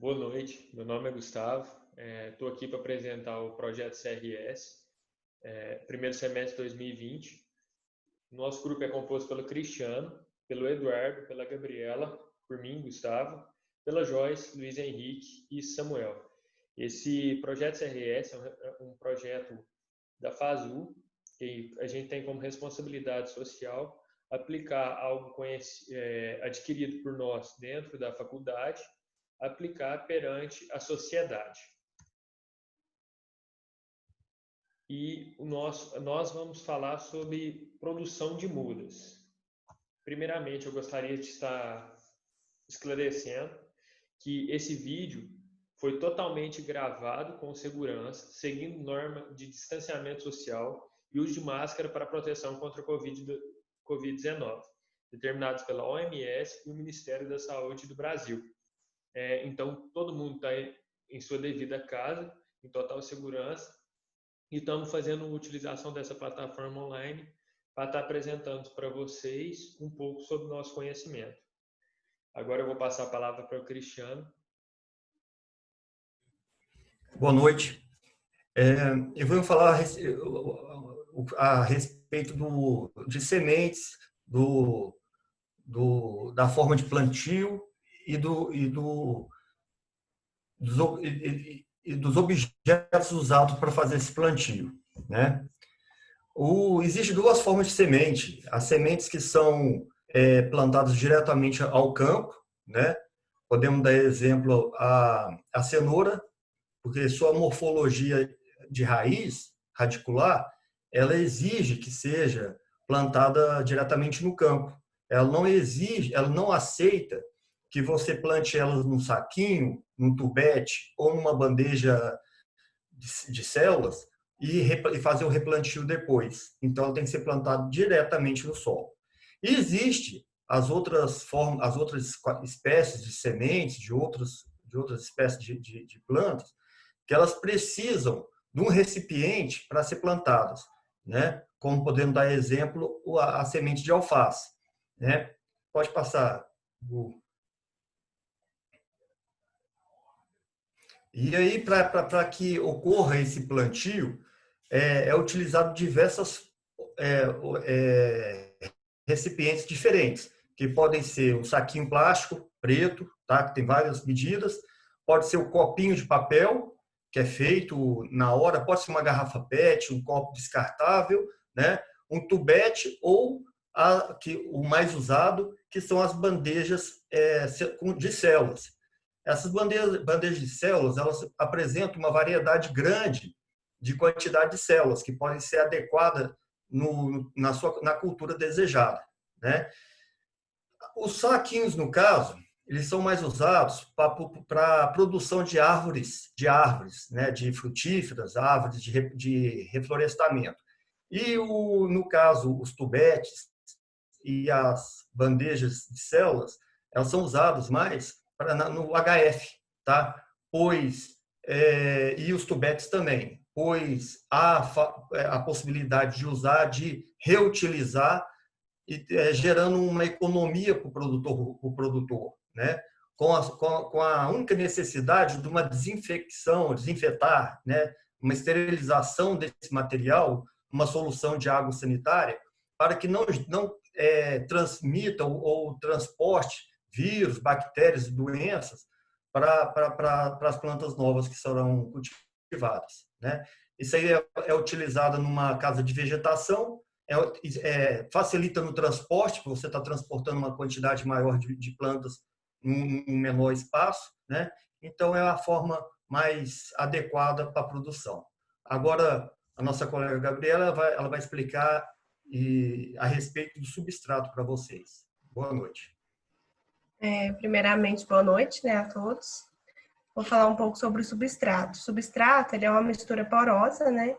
Boa noite, meu nome é Gustavo, estou aqui para apresentar o projeto CRS, primeiro semestre de 2020. Nosso grupo é composto pelo Cristiano, pelo Eduardo, pela Gabriela, por mim, Gustavo, pela Joyce, Luiz Henrique e Samuel. Esse projeto CRS é um projeto da FASU, que a gente tem como responsabilidade social aplicar algo adquirido por nós dentro da faculdade, aplicar perante a sociedade. E nós vamos falar sobre produção de mudas. Primeiramente, eu gostaria de estar esclarecendo que esse vídeo foi totalmente gravado com segurança, seguindo norma de distanciamento social e uso de máscara para proteção contra a Covid-19, determinados pela OMS e o Ministério da Saúde do Brasil. Então, todo mundo está em sua devida casa, em total segurança, e estamos fazendo utilização dessa plataforma online para estar apresentando para vocês um pouco sobre o nosso conhecimento. Agora eu vou passar a palavra para o Cristiano. Boa noite. Eu vou falar a respeito de sementes, da forma de plantio e dos objetos usados para fazer esse plantio, né? Existe duas formas de semente. As sementes que são plantadas diretamente ao campo, né? Podemos dar exemplo a cenoura, porque sua morfologia de raiz radicular, ela exige que seja plantada diretamente no campo. Ela não aceita que você plante elas num saquinho, num tubete ou numa bandeja de células e fazer o replantio depois. Então, ela tem que ser plantada diretamente no solo. E existe as outras espécies de sementes, de outras espécies de plantas, que elas precisam de um recipiente para ser plantadas, né? Como podemos dar exemplo, a semente de alface, né? Pode passar, Gu. E aí, para que ocorra esse plantio, é utilizado diversas recipientes diferentes, que podem ser um saquinho plástico preto, tá? Que tem várias medidas, pode ser o copinho de papel, que é feito na hora, pode ser uma garrafa PET, um copo descartável, né? Um tubete ou o mais usado, que são as bandejas de células. Essas bandejas de células, elas apresentam uma variedade grande de quantidade de células que podem ser adequadas na cultura desejada, né? Os saquinhos, no caso, eles são mais usados para a produção de árvores, né, de frutíferas, árvores de reflorestamento. E, no caso, os tubetes e as bandejas de células, elas são usadas mais no HF, tá? E os tubetes também, pois há a possibilidade de usar, de reutilizar, gerando uma economia para o produtor, né? Com a única necessidade de uma desinfetar, né? Uma esterilização desse material, uma solução de água sanitária, para que não transmita ou transporte vírus, bactérias e doenças para as plantas novas que serão cultivadas, né? Isso aí é utilizado numa casa de vegetação, facilita no transporte, porque você está transportando uma quantidade maior de plantas num menor espaço, né? Então, é a forma mais adequada para a produção. Agora, a nossa colega Gabriela ela vai explicar a respeito do substrato para vocês. Boa noite. Primeiramente, boa noite, né, a todos. Vou falar um pouco sobre o substrato. O substrato, ele é uma mistura porosa, né,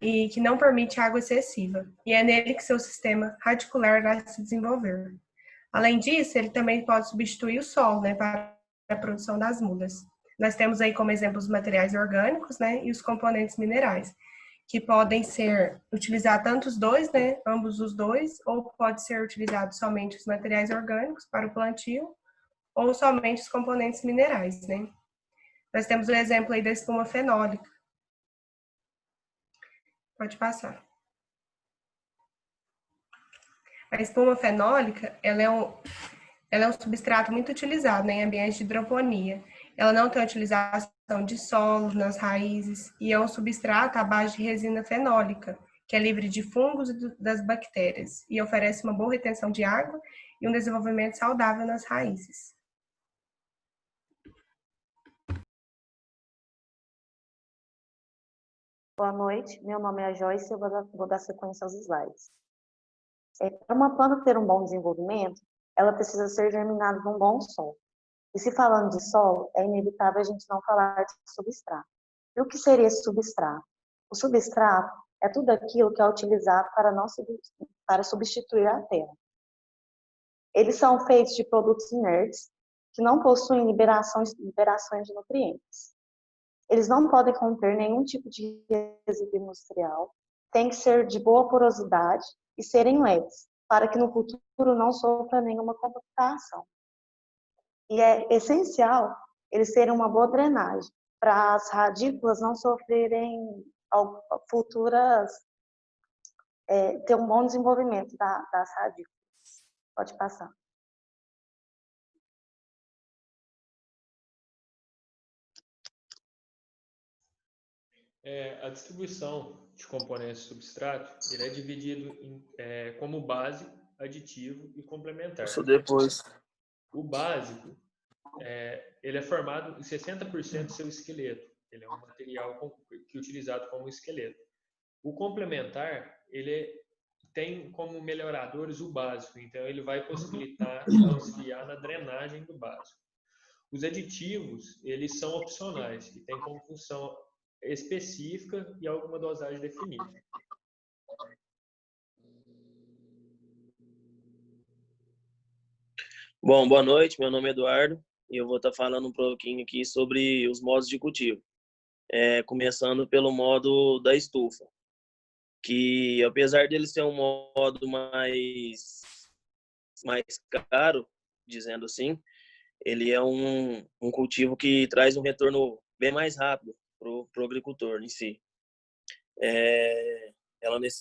e que não permite água excessiva. E é nele que seu sistema radicular vai se desenvolver. Além disso, ele também pode substituir o solo, né, para a produção das mudas. Nós temos aí como exemplo os materiais orgânicos, né, e os componentes minerais, que podem ser utilizados tanto os dois, né, ambos os dois, ou pode ser utilizado somente os materiais orgânicos para o plantio, ou somente os componentes minerais, né? Nós temos o exemplo aí da espuma fenólica. Pode passar. A espuma fenólica, ela é um substrato muito utilizado, né, em ambientes de hidroponia. Ela não tem utilização de solo nas raízes e é um substrato à base de resina fenólica, que é livre de fungos e das bactérias e oferece uma boa retenção de água e um desenvolvimento saudável nas raízes. Boa noite, meu nome é Joyce e eu vou dar sequência aos slides. Para uma planta ter um bom desenvolvimento, ela precisa ser germinada num bom solo. E se falando de solo, é inevitável a gente não falar de substrato. E o que seria esse substrato? O substrato é tudo aquilo que é utilizado para substituir a terra. Eles são feitos de produtos inertes que não possuem liberações de nutrientes. Eles não podem conter nenhum tipo de resíduo industrial, tem que ser de boa porosidade e serem leves, para que no futuro não sofra nenhuma compactação. E é essencial eles terem uma boa drenagem, para as radículas não sofrerem futuras, ter um bom desenvolvimento das radículas. Pode passar. A distribuição de componentes do substrato, ele é dividido como básico, aditivo e complementar. Só depois. O básico, ele é formado em 60% do seu esqueleto. Ele é um material que é utilizado como esqueleto. O complementar, tem como melhoradores o básico, então ele vai possibilitar e auxiliar na drenagem do básico. Os aditivos, eles são opcionais e têm como função específica e alguma dosagem definida. Bom, boa noite, meu nome é Eduardo e eu vou estar falando um pouquinho aqui sobre os modos de cultivo. Começando pelo modo da estufa, que apesar dele ser um modo mais caro, dizendo assim, ele é um cultivo que traz um retorno bem mais rápido para o agricultor em si.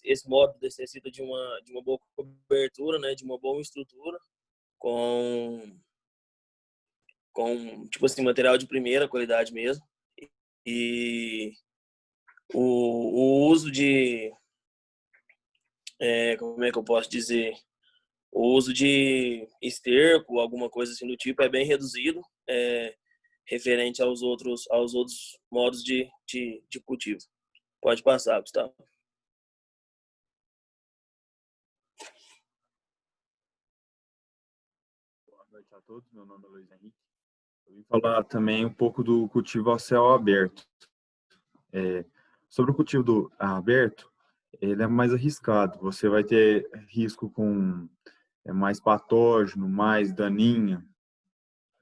Esse modo necessita de uma boa cobertura, né, de uma boa estrutura, com tipo assim, material de primeira qualidade mesmo. E o uso de, como é que eu posso dizer? O uso de esterco, alguma coisa assim do tipo, é bem reduzido, referente aos outros modos de cultivo. Pode passar, Gustavo. Boa noite a todos, meu nome é Luiz Henrique. Eu vim falar também um pouco do cultivo ao céu aberto. Sobre o cultivo aberto, ele é mais arriscado. Você vai ter risco com mais patógeno, mais daninha,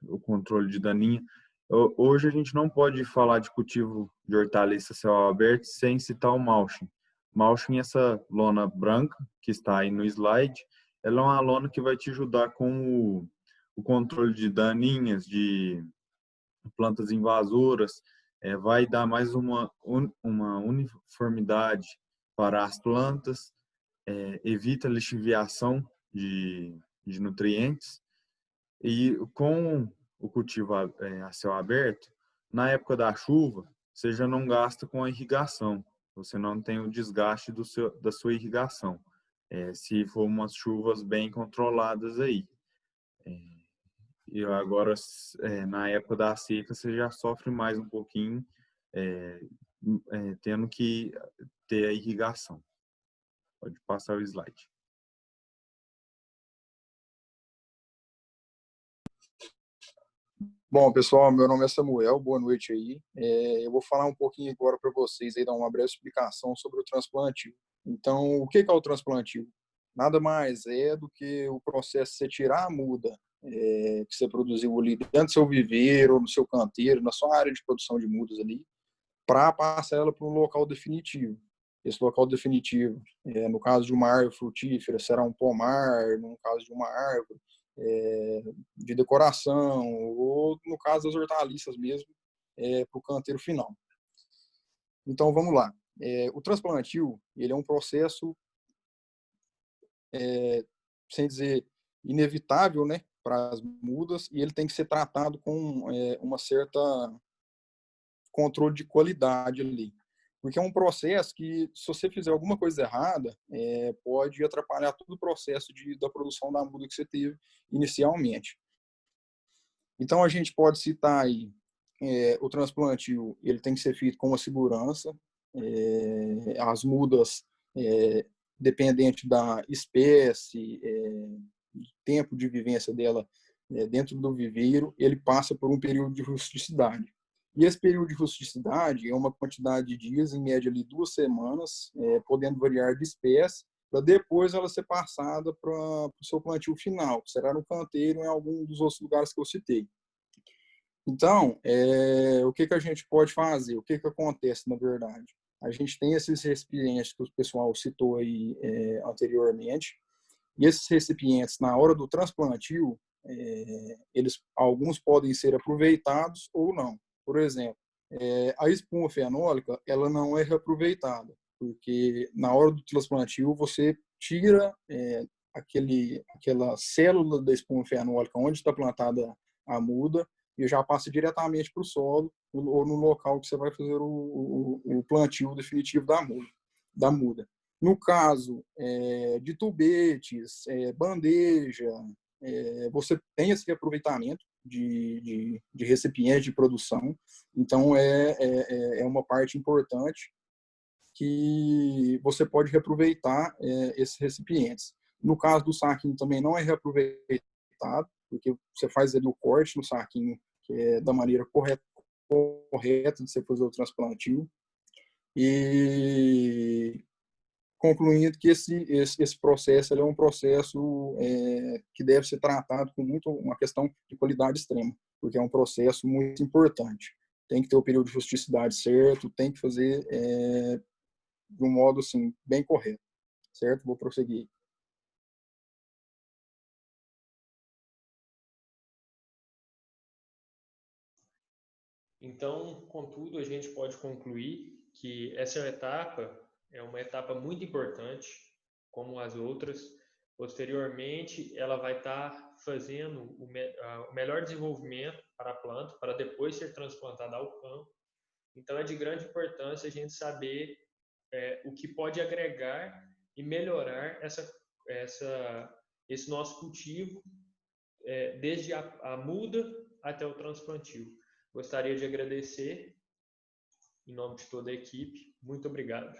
o controle de daninha. Hoje a gente não pode falar de cultivo de hortaliça a céu aberto sem citar o mulching. Mulching é essa lona branca que está aí no slide. Ela é uma lona que vai te ajudar com o controle de daninhas, de plantas invasoras, vai dar mais uma uniformidade para as plantas, evita a lixiviação de nutrientes. E com o cultivo a céu aberto, na época da chuva, você já não gasta com a irrigação, você não tem o desgaste da sua irrigação, se for umas chuvas bem controladas aí. E agora, na época da seca, você já sofre mais um pouquinho, tendo que ter a irrigação. Pode passar o slide. Bom, pessoal, meu nome é Samuel, boa noite aí. Eu vou falar um pouquinho agora para vocês, aí, dar uma breve explicação sobre o transplantio. Então, o que é o transplantio? Nada mais é do que o processo de você tirar a muda que você produziu ali dentro do seu viveiro, no seu canteiro, na sua área de produção de mudas ali, para passar ela para um local definitivo. Esse local definitivo, no caso de uma árvore frutífera, será um pomar, no caso de uma árvore, de decoração, ou no caso das hortaliças mesmo, para o canteiro final. Então vamos lá. O transplantio, ele é um processo, sem dizer inevitável, né, para as mudas, e ele tem que ser tratado com uma certa controle de qualidade ali. Porque é um processo que, se você fizer alguma coisa errada, pode atrapalhar todo o processo da produção da muda que você teve inicialmente. Então, a gente pode citar aí, o transplantio, ele tem que ser feito com uma segurança, as mudas, dependente da espécie, tempo de vivência dela dentro do viveiro, ele passa por um período de rusticidade. E esse período de rusticidade é uma quantidade de dias, em média ali 2 semanas, podendo variar de espécie, para depois ela ser passada para o seu plantio final, que será no canteiro em algum dos outros lugares que eu citei. Então, o que a gente pode fazer? O que acontece, na verdade? A gente tem esses recipientes que o pessoal citou aí anteriormente, e esses recipientes, na hora do transplantio, alguns podem ser aproveitados ou não. Por exemplo, a espuma fenólica, ela não é reaproveitada, porque na hora do transplantio você tira aquela célula da espuma fenólica onde está plantada a muda e já passa diretamente para o solo ou no local que você vai fazer o plantio definitivo da muda. No caso de tubetes, bandeja, você tem esse reaproveitamento de recipiente de produção. Então, é uma parte importante que você pode reaproveitar esses recipientes. No caso do saquinho também não é reaproveitado, porque você faz ali o corte no saquinho, que é da maneira correta de você fazer o transplantio. E concluindo que esse processo é um processo que deve ser tratado com uma questão de qualidade extrema, porque é um processo muito importante. Tem que ter o período de rusticidade certo, tem que fazer de um modo assim, bem correto. Certo? Vou prosseguir. Então, contudo, a gente pode concluir que essa etapa é uma etapa muito importante, como as outras. Posteriormente, ela vai estar fazendo o melhor desenvolvimento para a planta, para depois ser transplantada ao campo. Então, é de grande importância a gente saber o que pode agregar e melhorar esse nosso cultivo, desde a muda até o transplantio. Gostaria de agradecer em nome de toda a equipe. Muito obrigado.